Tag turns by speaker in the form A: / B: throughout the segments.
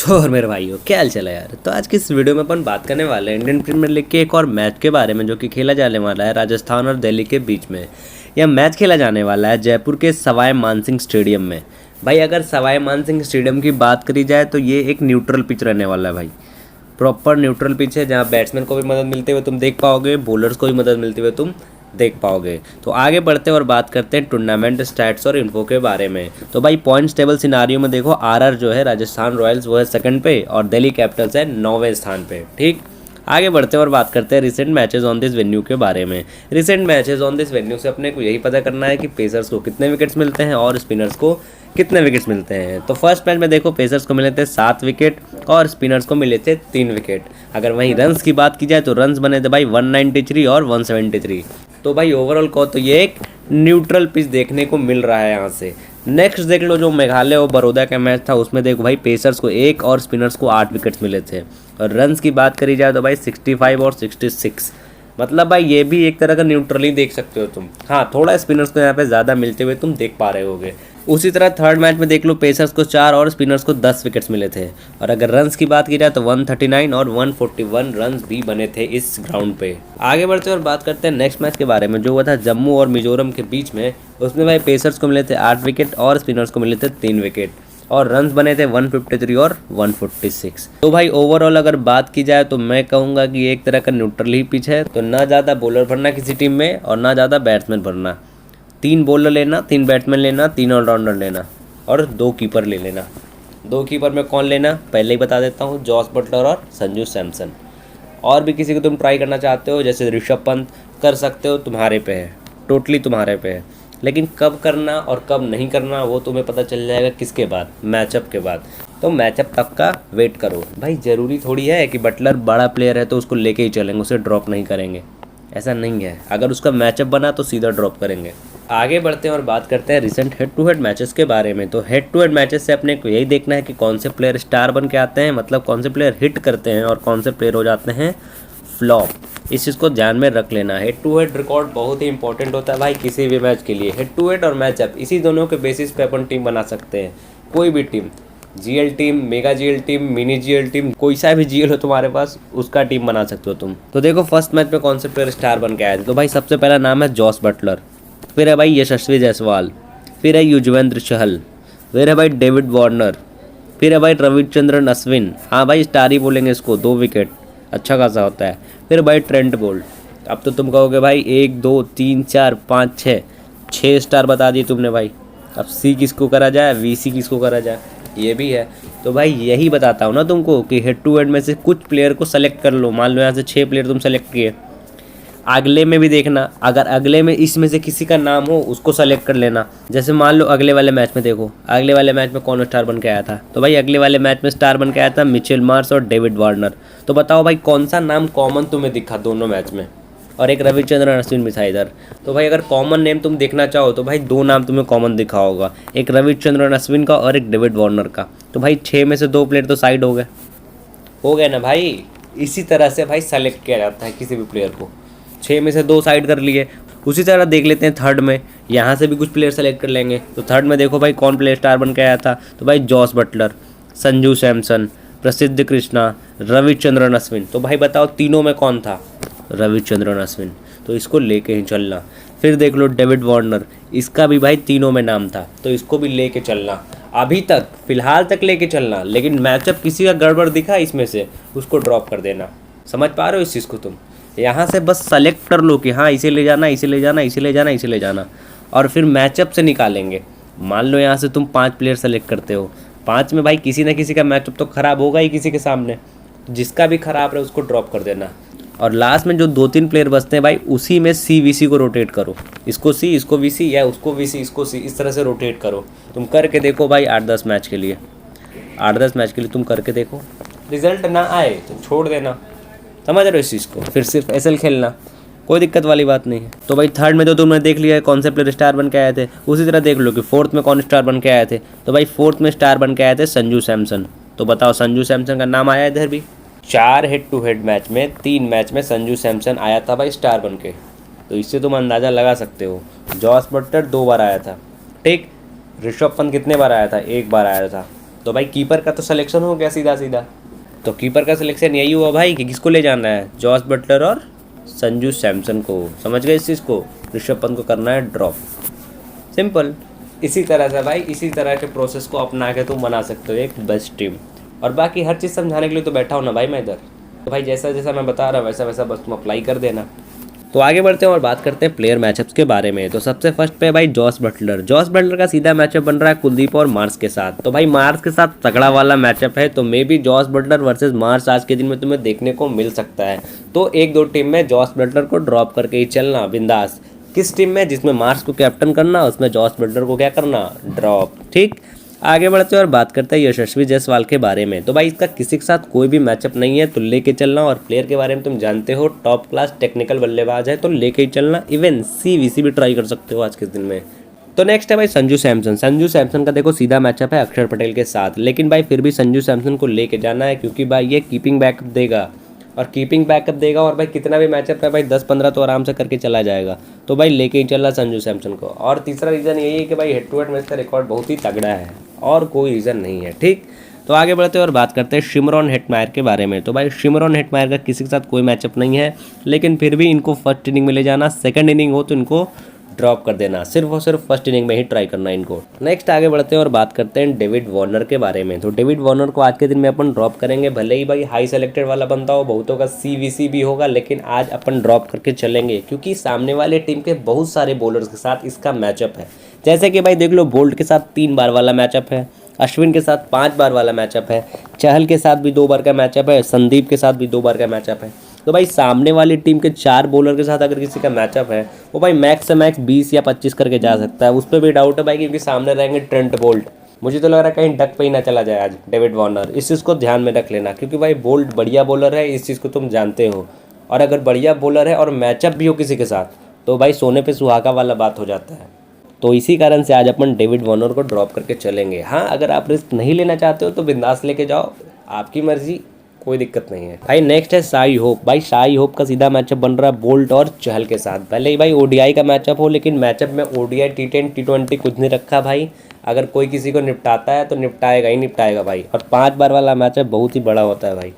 A: तो और मेरे भाइयों क्या हाल चला यार। तो आज की इस वीडियो में अपन बात करने वाले हैं इंडियन प्रीमियर लीग के एक और मैच के बारे में जो कि खेला जाने वाला है राजस्थान और दिल्ली के बीच में। यह मैच खेला जाने वाला है जयपुर के सवाई मानसिंह स्टेडियम में। भाई अगर सवाई मानसिंह स्टेडियम की बात करी जाए तो ये एक न्यूट्रल पिच रहने वाला है भाई। प्रॉपर न्यूट्रल पिच है जहाँ बैट्समैन को भी मदद मिलते हुए तुम देख पाओगे, बॉलर्स को भी मदद मिलते हुए तुम देख पाओगे। तो आगे बढ़ते हैं और बात करते हैं टूर्नामेंट स्टैट्स और इन्फो के बारे में। तो भाई पॉइंट्स टेबल सिनारियो में देखो आरआर जो है राजस्थान रॉयल्स वो है सेकंड पे और दिल्ली कैपिटल्स है 9वें स्थान पे। ठीक, आगे बढ़ते हैं और बात करते हैं recent matches on this venue के बारे में। Recent matches on this venue से अपने को यही पता करना है कि पेसर्स को कितने विकेट्स मिलते हैं और स्पिनर्स को कितने विकेट्स मिलते हैं। तो फर्स्ट मैच में देखो पेसर्स को मिले थे 7 विकेट और स्पिनर्स को मिले थे 3 विकेट। अगर वहीं रन्स की बात की जाए तो रन्स बने थे भाई 193 और 173। तो भाई ओवरऑल को तो ये एक न्यूट्रल पिच देखने को मिल रहा है यहाँ से। नेक्स्ट देख लो जो मेघालय और बड़ौदा का मैच था उसमें देखो भाई पेसर्स को 1 और स्पिनर्स को 8 विकेट्स मिले थे। और रन्स की बात करी जाए तो भाई 65 और 66। मतलब भाई ये भी एक तरह का न्यूट्रल ही देख सकते हो तुम। हाँ, थोड़ा स्पिनर्स को यहाँ पे ज़्यादा मिलते हुए तुम देख पा रहे होगे। उसी तरह थर्ड मैच में देख लो पेसर्स को 4 और स्पिनर्स को 10 विकेट्स मिले थे। और अगर रन्स की बात की जाए तो 139 और 141 रन्स भी बने थे इस ग्राउंड पे। आगे बढ़ते हैं और बात करते हैं नेक्स्ट मैच के बारे में जो हुआ था जम्मू और मिजोरम के बीच में। उसमें भाई पेसर्स को मिले थे 8 विकेट और स्पिनर्स को मिले थे 3 विकेट और रन्स बने थे 153 और 146। तो भाई ओवरऑल अगर बात की जाए तो मैं कहूँगा कि एक तरह का न्यूट्रल ही पिच है। तो ना ज़्यादा बॉलर भरना किसी टीम में और ना ज़्यादा बैट्समैन भरना। 3 बॉलर लेना, 3 बैट्समैन लेना, 3 ऑलराउंडर लेना और 2 कीपर ले लेना। 2 कीपर में कौन लेना पहले ही बता देता हूँ, जॉस बटलर और संजू सैमसन। और भी किसी को तुम ट्राई करना चाहते हो जैसे ऋषभ पंत कर सकते हो, तुम्हारे पे है, टोटली तुम्हारे पे है। लेकिन कब करना और कब नहीं करना वो तुम्हें पता चल जाएगा किसके बाद, मैचअप के बाद। तो मैचअप तक का वेट करो भाई। ज़रूरी थोड़ी है कि बटलर बड़ा प्लेयर है तो उसको लेके ही चलेंगे, उसे ड्रॉप नहीं करेंगे, ऐसा नहीं है। अगर उसका मैचअप बना तो सीधा ड्रॉप करेंगे। आगे बढ़ते हैं और बात करते हैं recent head to head matches के बारे में। तो हेड टू हेड मैचेस से अपने को यही देखना है कि कौन से प्लेयर स्टार बन के आते हैं, मतलब कौन से प्लेयर हिट करते हैं और कौन से प्लेयर हो जाते हैं फ्लॉप। इस चीज़ को ध्यान में रख लेना। हेड टू हेड रिकॉर्ड बहुत ही इंपॉर्टेंट होता है भाई किसी भी मैच के लिए। हेड टू हेड और मैचअप इसी दोनों के बेसिस पे अपन टीम बना सकते हैं। कोई भी team, GL team, mega GL team, mini GL team, कोई सा भी जीएल हो तुम्हारे पास उसका टीम बना सकते हो तुम। तो देखो फर्स्ट मैच में कौन से प्लेयर स्टार बन के आए थे। तो भाई सबसे पहला नाम है जॉस बटलर, फिर है भाई यशस्वी जायसवाल, फिर है युजवेंद्र चहल, फिर है भाई डेविड वार्नर, फिर है भाई रविचंद्रन अश्विन। हाँ भाई स्टार ही बोलेंगे इसको, 2 विकेट अच्छा खासा होता है। फिर भाई ट्रेंट बोल्ट। अब तो तुम कहोगे भाई 1 2 3 4 5 6 स्टार बता दिए तुमने भाई। अब सी किसको करा जाए, वीसी किसको करा जाए, ये भी है। तो भाई यही बताता हूँ ना तुमको कि हेड टू हेड में से कुछ प्लेयर को सेलेक्ट कर लो। मान लो यहाँ से 6 प्लेयर तुम सेलेक्ट किए, अगले में भी देखना, अगर अगले में इसमें से किसी का नाम हो उसको सेलेक्ट कर लेना। जैसे मान लो अगले वाले मैच में देखो, अगले वाले मैच में कौन स्टार बन के आया था। तो भाई अगले वाले मैच में स्टार बन के आया था मिचेल मार्श और डेविड वार्नर। तो बताओ भाई कौन सा नाम कॉमन तुम्हें दिखा दोनों मैच में। और एक रविचंद्रन अश्विन भी था इधर। तो भाई अगर कॉमन नेम तुम देखना चाहो तो भाई 2 नाम तुम्हें कॉमन दिखा होगा, एक रविचंद्रन अश्विन का और एक डेविड वार्नर का। तो भाई 6 में से 2 प्लेयर तो साइड हो गए ना भाई। इसी तरह से भाई सेलेक्ट किया जाता है किसी भी प्लेयर को। 6 में से 2 साइड कर लिए। उसी तरह देख लेते हैं थर्ड में, यहाँ से भी कुछ प्लेयर सेलेक्ट कर लेंगे। तो थर्ड में देखो भाई कौन प्लेयर स्टार बन के आया था। तो भाई जॉस बटलर, संजू सैमसन, प्रसिद्ध कृष्णा, रविचंद्रन अश्विन। तो भाई बताओ तीनों में कौन था, रविचंद्रन अश्विन। तो इसको लेके ही चलना। फिर देख लो डेविड वार्नर, इसका भी भाई तीनों में नाम था तो इसको भी लेके चलना। अभी तक फिलहाल तक लेके चलना, लेकिन मैचअप किसी का गड़बड़ दिखा इसमें से उसको ड्रॉप कर देना। समझ पा रहे हो इस चीज़ को तुम। यहाँ से बस सेलेक्ट कर लो कि हाँ इसे ले जाना, इसे ले जाना, इसे ले जाना, इसे ले जाना, और फिर मैचअप से निकालेंगे। मान लो यहाँ से तुम 5 प्लेयर सेलेक्ट करते हो, 5 में भाई किसी ना किसी का मैचअप तो ख़राब होगा ही किसी के सामने। जिसका भी ख़राब रहे उसको ड्रॉप कर देना। और लास्ट में जो 2-3 प्लेयर बचते हैं भाई उसी में सी वीसी को रोटेट करो। इसको सी, इसको वीसी, या उसको वीसी, इसको सी, इस तरह से रोटेट करो। तुम करके देखो भाई 8-10 मैच के लिए, 8-10 मैच के लिए तुम करके देखो। रिजल्ट ना आए तो छोड़ देना। समझ रहे हो इस चीज़ को। फिर सिर्फ एसएल खेलना, कोई दिक्कत वाली बात नहीं है। तो भाई थर्ड में तो तुमने देख लिया है कौन से प्लेयर स्टार बन के आए थे। उसी तरह देख लो कि फोर्थ में कौन स्टार बन के आए थे। तो भाई फोर्थ में स्टार बन के आए थे संजू सैमसन। तो बताओ संजू सैमसन का नाम आया इधर भी। 4 हेड टू हेड मैच में 3 मैच में संजू सैमसन आया था भाई स्टार बन के। तो इससे तुम अंदाज़ा लगा सकते हो। जॉस बटलर 2 बार आया था, ठीक। ऋषभ पंत कितने बार आया था, 1 बार आया था। तो भाई कीपर का तो सिलेक्शन हो गया सीधा सीधा। तो कीपर का सिलेक्शन यही हुआ भाई कि किसको ले जाना है, जॉस बटलर और संजू सैमसन को। समझ गए इस चीज़ को, ऋषभ पंत को करना है ड्रॉप, सिंपल। इसी तरह से भाई, इसी तरह के प्रोसेस को अपना के तुम बना सकते हो एक बेस्ट टीम। और बाकी हर चीज़ समझाने के लिए तो बैठा हूँ ना भाई मैं इधर। तो भाई जैसा जैसा मैं बता रहा वैसा वैसा बस तुम अप्लाई कर देना। तो आगे बढ़ते हैं और बात करते हैं प्लेयर मैचअप्स के बारे में। तो सबसे फर्स्ट पे भाई जॉस बटलर। जॉस बटलर का सीधा मैचअप बन रहा है कुलदीप और मार्स के साथ। तो भाई मार्स के साथ तगड़ा वाला मैचअप है, तो maybe Jos Buttler versus Marsh आज के दिन में तुम्हें देखने को मिल सकता है। तो एक दो टीम में जॉस बटलर को ड्रॉप करके ही चलना बिंदास। किस टीम में, जिसमें मार्स को कैप्टन करना, उसमें जॉस बटलर को क्या करना, ड्रॉप। ठीक, आगे बढ़ते हैं और बात करते हैं यशस्वी जायसवाल के बारे में। तो भाई इसका किसी के साथ कोई भी मैचअप नहीं है, तो लेके चलना। और प्लेयर के बारे में तुम जानते हो, टॉप क्लास टेक्निकल बल्लेबाज है, तो लेके ही चलना। इवन CVC भी ट्राई कर सकते हो आज के दिन में। तो नेक्स्ट है भाई संजू सैमसन। संजू सैमसन का देखो सीधा मैचअप है अक्षर पटेल के साथ, लेकिन भाई फिर भी संजू सैमसन को लेके जाना है, क्योंकि भाई ये कीपिंग बैकअप देगा और भाई कितना भी मैचअप है भाई 10-15 तो आराम से करके चला जाएगा। तो भाई लेके ही चलना संजू सैमसन को। और तीसरा रीज़न यही है कि भाई हेड टू हेड मैच का रिकॉर्ड बहुत ही तगड़ा है, और कोई रीज़न नहीं है। ठीक, तो आगे बढ़ते हैं और बात करते हैं शिमरॉन हेटमायर के बारे में। तो भाई शिमरॉन हेटमायर का किसी के साथ कोई मैचअप नहीं है, लेकिन फिर भी इनको फर्स्ट इनिंग में ले जाना। सेकंड इनिंग हो तो इनको ड्रॉप कर देना, सिर्फ और सिर्फ फर्स्ट इनिंग में ही ट्राई करना इनको। नेक्स्ट आगे बढ़ते हैं और बात करते हैं डेविड वार्नर के बारे में। तो डेविड वार्नर को आज के दिन में अपन ड्रॉप करेंगे, भले ही भाई हाई सेलेक्टेड वाला बनता हो, बहुतों का CVC भी होगा, लेकिन आज अपन ड्रॉप करके चलेंगे, क्योंकि सामने वाले टीम के बहुत सारे बॉलर्स के साथ इसका मैचअप है। जैसे कि भाई देख लो, बोल्ट के साथ 3 बार वाला मैचअप है, अश्विन के साथ 5 बार वाला मैचअप है, चहल के साथ भी 2 बार का मैचअप है, संदीप के साथ भी 2 बार का मैचअप है। तो भाई सामने वाली टीम के 4 बॉलर के साथ अगर किसी का मैचअप है, वो भाई मैक्स से मैक्स 20 या 25 करके जा सकता है। उस पर भी डाउट है भाई, क्योंकि सामने रहेंगे ट्रेंट बोल्ट। मुझे तो लग रहा है कहीं डक पे ही ना चला जाए आज डेविड वार्नर। इस चीज़ को ध्यान में रख लेना, क्योंकि भाई बोल्ट बढ़िया बॉलर है, इस चीज़ को तुम जानते हो। और अगर बढ़िया बॉलर है और मैचअप भी हो किसी के साथ, तो भाई सोने पे सुहागा वाला बात हो जाता है। तो इसी कारण से आज अपन डेविड वार्नर को ड्रॉप करके चलेंगे। हाँ, अगर आप रिस्क नहीं लेना चाहते हो तो बिंदास लेके जाओ, आपकी मर्जी, कोई दिक्कत नहीं है। भाई नेक्स्ट है शाई होप। भाई शाई होप का सीधा मैचअप बन रहा है बोल्ट और चहल के साथ। भले ही भाई ODI का मैचअप हो, लेकिन मैचअप में ODI T10 T20 कुछ नहीं रखा भाई। अगर कोई किसी को निपटाता है तो निपटाएगा ही निपटाएगा भाई। और 5 बार वाला मैचअप बहुत ही बड़ा होता है भाई।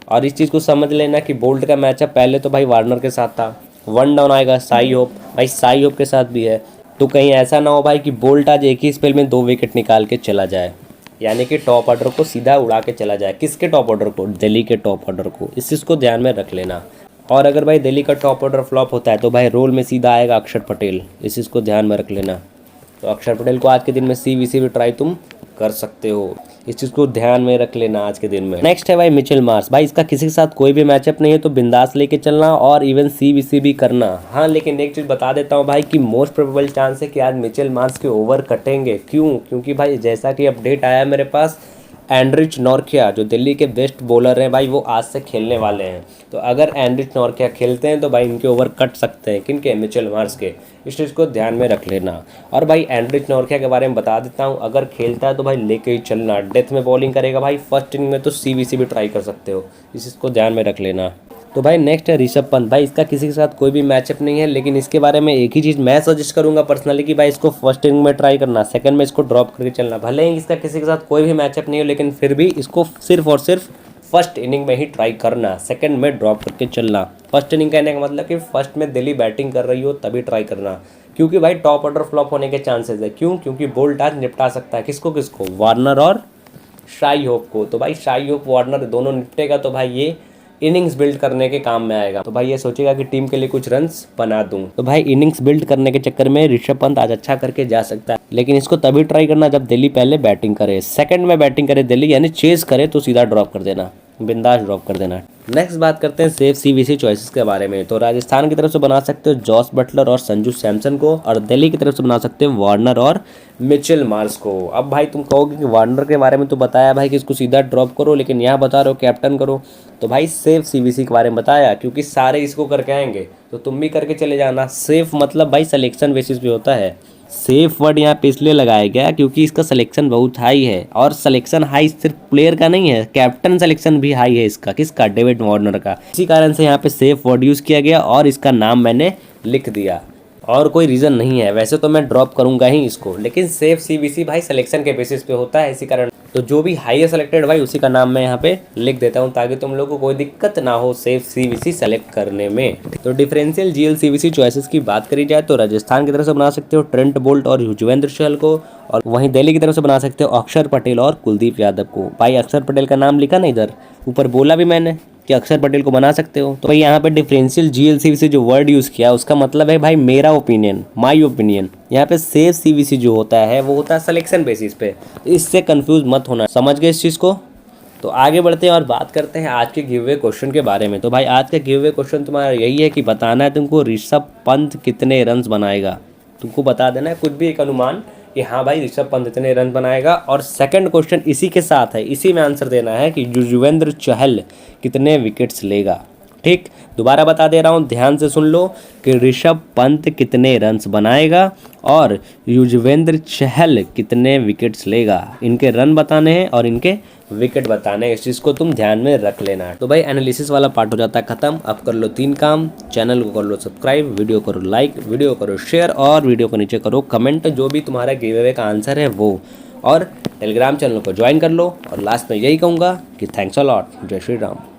A: और इस चीज़ को समझ लेना कि बोल्ट का मैचअप पहले तो भाई वार्नर के साथ था, 1 डाउन आएगा शाई होप, भाई शाई होप के साथ भी है। तो कहीं ऐसा ना हो भाई कि बोल्ट आज एक ही स्पेल में 2 विकेट निकाल के चला जाए, यानी कि टॉप ऑर्डर को सीधा उड़ा के चला जाए। किसके टॉप ऑर्डर को, दिल्ली के टॉप ऑर्डर को। इस चीज़ को ध्यान में रख लेना। और अगर भाई दिल्ली का टॉप ऑर्डर फ्लॉप होता है तो भाई रोल में सीधा आएगा अक्षर पटेल, इस चीज़ को ध्यान में रख लेना। तो अक्षर पटेल को आज के दिन में CVC भी ट्राई तुम कर सकते हो, इस चीज़ को ध्यान में रख लेना आज के दिन में। नेक्स्ट है भाई मिचेल मार्श। भाई इसका किसी के साथ कोई भी मैचअप नहीं है, तो बिंदास लेके चलना और इवन CVC भी करना। हाँ, लेकिन एक चीज़ बता देता हूँ भाई कि मोस्ट प्रोबेबल चांस है कि आज मिचेल मार्श के ओवर कटेंगे। क्यों? क्योंकि भाई जैसा कि अपडेट आया है मेरे पास, एंड्रिच नॉर्किया जो दिल्ली के बेस्ट बॉलर हैं भाई, वो आज से खेलने वाले हैं। तो अगर एंड्रिच नॉर्किया खेलते हैं तो भाई इनके ओवर कट सकते हैं। किनके? मिचेल मार्श के। इस चीज़ को ध्यान में रख लेना। और भाई एंड्रिच नॉर्किया के बारे में बता देता हूँ, अगर खेलता है तो भाई लेके ही चलना। डेथ में बॉलिंग करेगा भाई, फर्स्ट इनिंग में तो CVC भी ट्राई कर सकते हो, इस चीज़ को ध्यान में रख लेना। तो भाई नेक्स्ट है ऋषभ पंत। भाई इसका किसी के साथ कोई भी मैचअप नहीं है, लेकिन इसके बारे में एक ही चीज़ मैं सजेस्ट करूंगा पर्सनली कि भाई इसको फर्स्ट इनिंग में ट्राई करना, सेकंड में इसको ड्रॉप करके चलना। भले ही इसका किसी के साथ कोई भी मैचअप नहीं हो, लेकिन फिर भी इसको सिर्फ और सिर्फ फर्स्ट इनिंग में ही ट्राई करना, सेकंड में ड्रॉप करके चलना। फर्स्ट इनिंग कहने का मतलब कि फर्स्ट में दिल्ली बैटिंग कर रही हो तभी ट्राई करना, क्योंकि भाई टॉप ऑर्डर फ्लॉप होने के चांसेस है। क्यों? क्योंकि बोल्ट आज निपटा सकता है किसको किसको, वार्नर और शाई होप को। तो भाई शाई होप वार्नर दोनों निपटेगा तो भाई ये इनिंग्स बिल्ड करने के काम में आएगा। तो भाई ये सोचेगा कि टीम के लिए कुछ रन्स बना दूं। तो भाई इनिंग्स बिल्ड करने के चक्कर में ऋषभ पंत आज अच्छा करके जा सकता है, लेकिन इसको तभी ट्राई करना जब दिल्ली पहले बैटिंग करे। सेकंड में बैटिंग करे दिल्ली, यानी चेस करे, तो सीधा ड्रॉप कर देना, बिंदास ड्रॉप कर देना। नेक्स्ट बात करते हैं सेफ CVC चॉइसेस के बारे में। तो राजस्थान की तरफ से बना सकते हो जॉस बटलर और संजू सैमसन को, और दिल्ली की तरफ से बना सकते हो वार्नर और मिचेल मार्श को। अब भाई तुम कहोगे कि वार्नर के बारे में तो बताया भाई कि इसको सीधा ड्रॉप करो, लेकिन यहाँ बता रहे हो कैप्टन करो। तो भाई सेफ CVC के बारे में बताया, क्योंकि सारे इसको करके आएंगे तो तुम भी करके चले जाना। सेफ मतलब भाई सिलेक्शन बेसिस पे होता है। सेफ वर्ड यहाँ पे इसलिए लगाया गया क्योंकि इसका सिलेक्शन बहुत हाई है, और सिलेक्शन हाई सिर्फ प्लेयर का नहीं है, कैप्टन सिलेक्शन भी हाई है इसका। किसका? डेविड वार्नर का। इसी कारण से यहाँ पे सेफ वर्ड यूज़ किया गया और इसका नाम मैंने लिख दिया, और कोई रीज़न नहीं है। वैसे तो मैं ड्रॉप करूँगा ही इसको, लेकिन सेफ CVC भाई सिलेक्शन के बेसिस पे होता है, इसी कारण। तो जो भी हाईएस्ट सेलेक्टेड भाई उसी का नाम मैं यहाँ पे लिख देता हूँ ताकि तुम लोग को कोई दिक्कत ना हो सेफ सीवीसी सेलेक्ट करने में। तो डिफरेंशियल जीएल सीवीसी चॉइसेस की बात करी जाए तो राजस्थान की तरफ से बना सकते हो ट्रेंट बोल्ट और युजवेंद्र चहल को, और वहीं दिल्ली की तरफ से बना सकते हो अक्षर पटेल और कुलदीप यादव को। भाई अक्षर पटेल का नाम लिखा ना इधर ऊपर, बोला भी मैंने कि अक्षर पटेल को बना सकते हो। तो भाई यहाँ पे डिफरेंशियल जीएल सीवीसी जो वर्ड यूज़ किया उसका मतलब है भाई मेरा ओपिनियन, माय ओपिनियन। यहाँ पे सेफ सीवीसी जो होता है वो होता है सिलेक्शन बेसिस पे, इससे कंफ्यूज मत होना। समझ गए इस चीज़ को? तो आगे बढ़ते हैं और बात करते हैं आज के गिव अवे क्वेश्चन के बारे में। तो भाई आज का गिव अवे क्वेश्चन तुम्हारा यही है कि बताना है तुमको ऋषभ पंत कितने रन्स बनाएगा। तुमको बता देना है कुछ भी एक अनुमान कि हाँ भाई ऋषभ पंत इतने रन बनाएगा। और सेकंड क्वेश्चन इसी के साथ है, इसी में आंसर देना है कि युजवेंद्र चहल कितने विकेट्स लेगा। ठीक, दोबारा बता दे रहा हूँ, ध्यान से सुन लो कि ऋषभ पंत कितने रन्स बनाएगा और युजवेंद्र चहल कितने विकेट्स लेगा। इनके रन बताने हैं और इनके विकेट बताने हैं, इस चीज़ को तुम ध्यान में रख लेना है। तो भाई एनालिसिस वाला पार्ट हो जाता है खत्म। अब कर लो 3 काम, चैनल को कर लो सब्सक्राइब, वीडियो करो लाइक, वीडियो करो शेयर और वीडियो को नीचे करो कमेंट जो भी तुम्हारा गिव अवे का आंसर है वो, और टेलीग्राम चैनल को ज्वाइन कर लो। और लास्ट में यही कहूँगा कि थैंक्स अ लॉट, जय श्री राम।